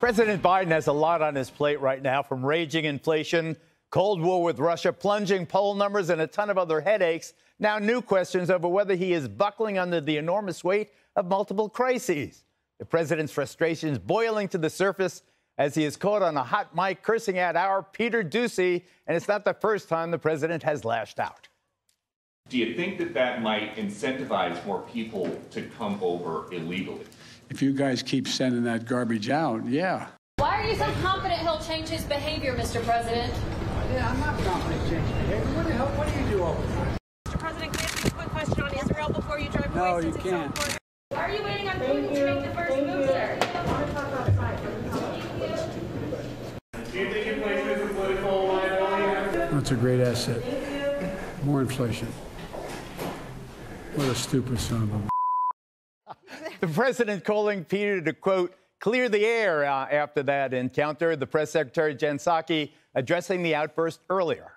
President Biden has a lot on his plate right now, from raging inflation, Cold War with Russia, plunging poll numbers, and a ton of other headaches. Now new questions over whether he is buckling under the enormous weight of multiple crises. The president's frustration is boiling to the surface as he is caught on a hot mic cursing at our Peter Doocy, and it's not the first time the president has lashed out. Do you think that that might incentivize more people to come over illegally? If you guys keep sending that garbage out, yeah. Why are you so confident he'll change his behavior, Mr. President? Yeah, I'm not confident changing behavior. What the hell? What do you do all the time? Mr. President, can I ask you a quick question on Israel before you drive away? No, you can't. Why are you waiting on Putin to make the first move, sir? Do you think inflation is a political liability? That's a great asset. More inflation. What a stupid son of a... The president calling Peter to, quote, clear the air after that encounter. The press secretary, Jen Psaki, addressing the outburst earlier.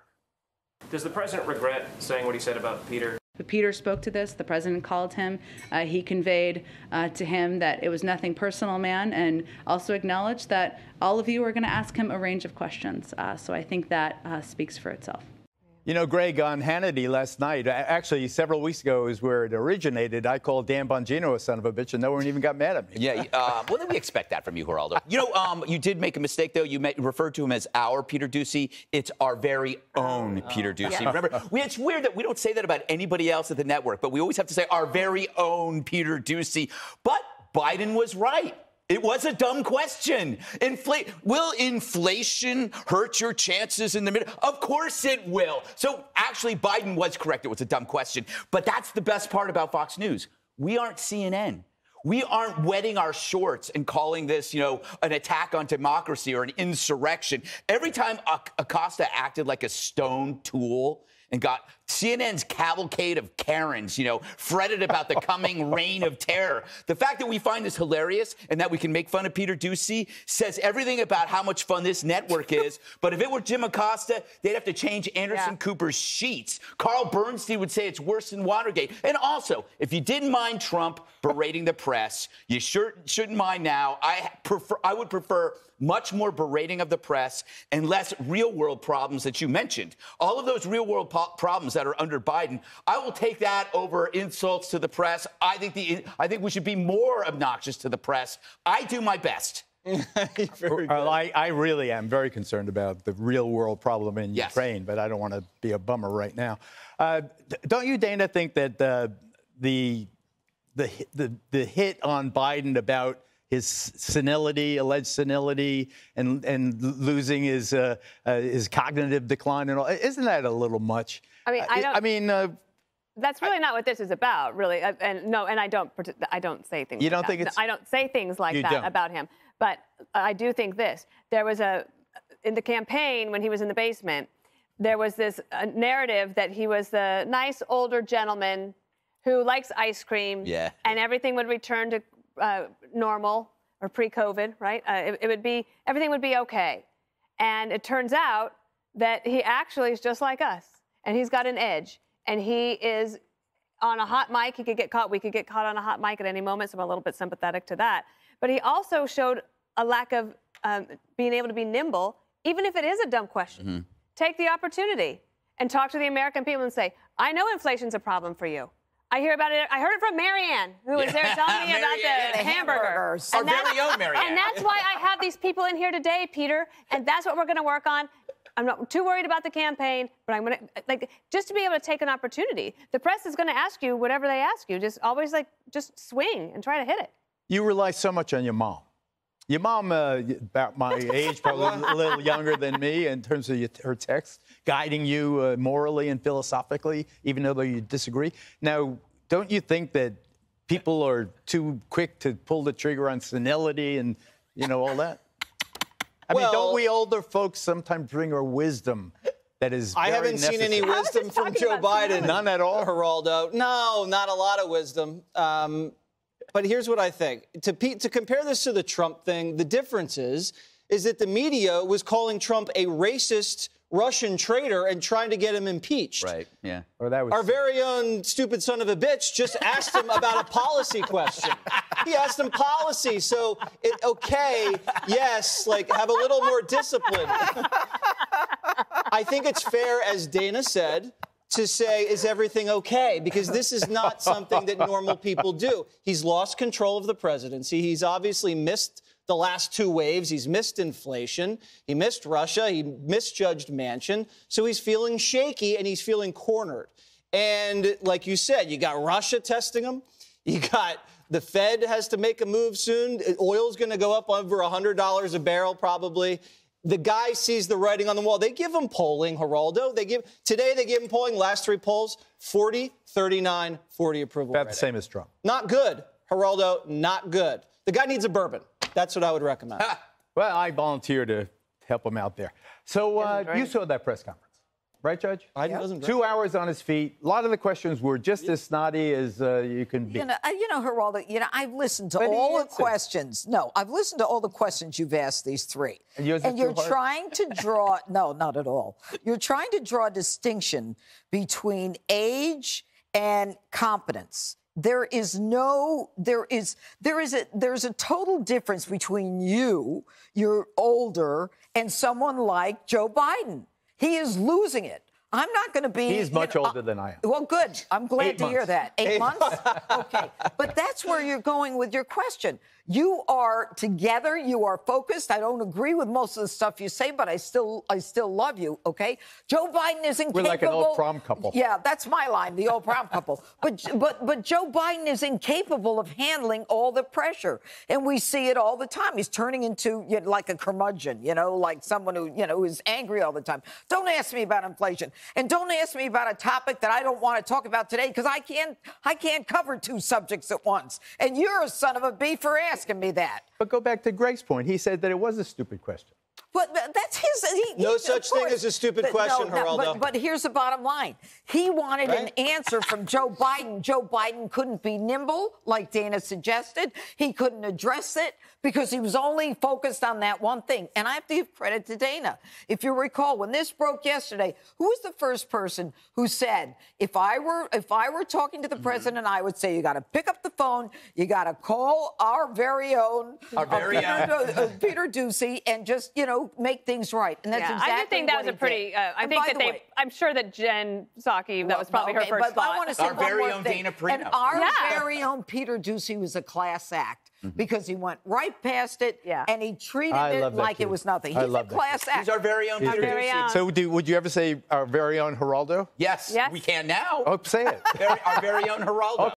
Does the president regret saying what he said about Peter? Peter spoke to this. The president called him. He conveyed to him that it was nothing personal, man, and also acknowledged that all of you are going to ask him a range of questions. So I think that speaks for itself. You know, Greg, on Hannity last night, actually several weeks ago is where it originated. I called Dan Bongino a son of a bitch, and no one even got mad at me. Yeah, well, then we expect that from you, Geraldo. You know, you did make a mistake, though. You referred to him as our Peter Doocy. It's our very own Peter Doocy. Yeah. Remember, it's weird that we don't say that about anybody else at the network, but we always have to say our very own Peter Doocy. But Biden was right. It was a dumb question. Will inflation hurt your chances in the middle? Of course it will. So actually, Biden was correct. It was a dumb question. But that's the best part about Fox News. We aren't CNN. We aren't wetting our shorts and calling this, you know, an attack on democracy or an insurrection. Every time Acosta acted like a stone tool and got CNN's cavalcade of Karens, you know, fretted about the coming reign of terror. The fact that we find this hilarious and that we can make fun of Peter Doocy says everything about how much fun this network is. But if it were Jim Acosta, they'd have to change Anderson Cooper's sheets. Carl Bernstein would say it's worse than Watergate. And also, if you didn't mind Trump berating the press, you shouldn't mind now. I would prefer much more berating of the press and less real-world problems that you mentioned. All of those real-world problems that are under Biden, I will take that over insults to the press. I think we should be more obnoxious to the press. I do my best. I really am very concerned about the real-world problem in Ukraine, but I don't want to be a bummer right now. Don't you, Dana, think that the hit on Biden about his senility, alleged senility, and losing his cognitive decline and all, isn't that a little much? I mean, that's really not what this is about, really. And I don't say things. You don't like think that. it's? I don't say things like that about him. But I do think this. There was in the campaign when he was in the basement, there was this narrative that he was the nice older gentleman who likes ice cream. Yeah. And everything would return to normal or pre-COVID, right? Everything would be okay. And it turns out that he actually is just like us. And he's got an edge. And he is on a hot mic. He could get caught. We could get caught on a hot mic at any moment. So I'm a little bit sympathetic to that. But he also showed a lack of being able to be nimble, even if it is a dumb question. Mm-hmm. Take the opportunity and talk to the American people and say, I know inflation's a problem for you. I hear about it. I heard it from Marianne, who was there telling me about the hamburgers. Our very own Marianne. And that's why I have these people in here today, Peter. And that's what we're going to work on. I'm not too worried about the campaign, but I'm going to, just to be able to take an opportunity. The press is going to ask you whatever they ask you. Just always, just swing and try to hit it. You rely so much on your mom. Your mom, about my age, probably a little younger than me in terms of her text, guiding you morally and philosophically, even though you disagree. Now, don't you think that people are too quick to pull the trigger on senility and, all that? I mean, don't we older folks sometimes bring our wisdom that is very I haven't necessary? seen any wisdom from Joe Biden. None at all? Geraldo. No, not a lot of wisdom. But here's what I think. To compare this to the Trump thing, the difference is that the media was calling Trump a racist Russian traitor and trying to get him impeached. Right, yeah. Or that was Our very own stupid son of a bitch just asked him about a policy question. He asked him policy, so yes, like have a little more discipline. I think it's fair, as Dana said, to say, is everything okay? Because this is not something that normal people do. He's lost control of the presidency. He's obviously missed the last 2 waves. He's missed inflation. He missed Russia. He misjudged Manchin. So he's feeling shaky and he's feeling cornered. And like you said, you got Russia testing him. You got the Fed has to make a move soon. Oil's going to go up over $100 a barrel probably. The guy sees the writing on the wall. They give him polling, Geraldo. Today they give him polling. Last 3 polls, 40, 39, 40 approval. about the same as Trump. Not good, Geraldo. Not good. The guy needs a bourbon. That's what I would recommend. Well, I volunteer to help him out there. So you saw that press conference, right, Judge? Biden doesn't drink. 2 hours on his feet. A lot of the questions were just as snotty as you can be. You know, Geraldo, I've listened to all the questions. No, I've listened to all the questions you've asked these 3. And yours are you're too hard? trying to draw, no, not at all. You're trying to draw a distinction between age and competence. There's a total difference between you're older, and someone like Joe Biden. He is losing it. I'm not going to be... He's much older than I am. Well, good. I'm glad 8 to hear months. that. 8 months? Okay. But that's where you're going with your question. You are together. You are focused. I don't agree with most of the stuff you say, but I still love you, okay? Joe Biden is incapable... We're like an old prom couple. Yeah, that's my line, the old prom couple. But Joe Biden is incapable of handling all the pressure. And we see it all the time. He's turning into like a curmudgeon, like someone who is angry all the time. Don't ask me about inflation. And don't ask me about a topic that I don't want to talk about today because I can't cover 2 subjects at once. And you're a son of a bee for asking me that. But go back to Greg's point. He said that it was a stupid question. But that's his... No such thing as a stupid question, Geraldo. But here's the bottom line. He wanted an answer from Joe Biden. Joe Biden couldn't be nimble, like Dana suggested. He couldn't address it because he was only focused on that one thing. And I have to give credit to Dana. If you recall, when this broke yesterday, who was the first person who said, if I were talking to the president, I would say, you got to pick up the phone, you got to call our very own Peter Doocy and just, make things right. And that's exactly I do think that was a pretty. I think that I'm sure that Jen Psaki, that was probably her first thought. I want to say our very own thing. Dana Perino. And our very own Peter Doocy was a class act because he went right past it and he treated it like it was nothing. He's a class act. He's our very own Peter Doocy. So would you ever say our very own Geraldo? Yes, we can now. Oh, say it. Our very own Geraldo.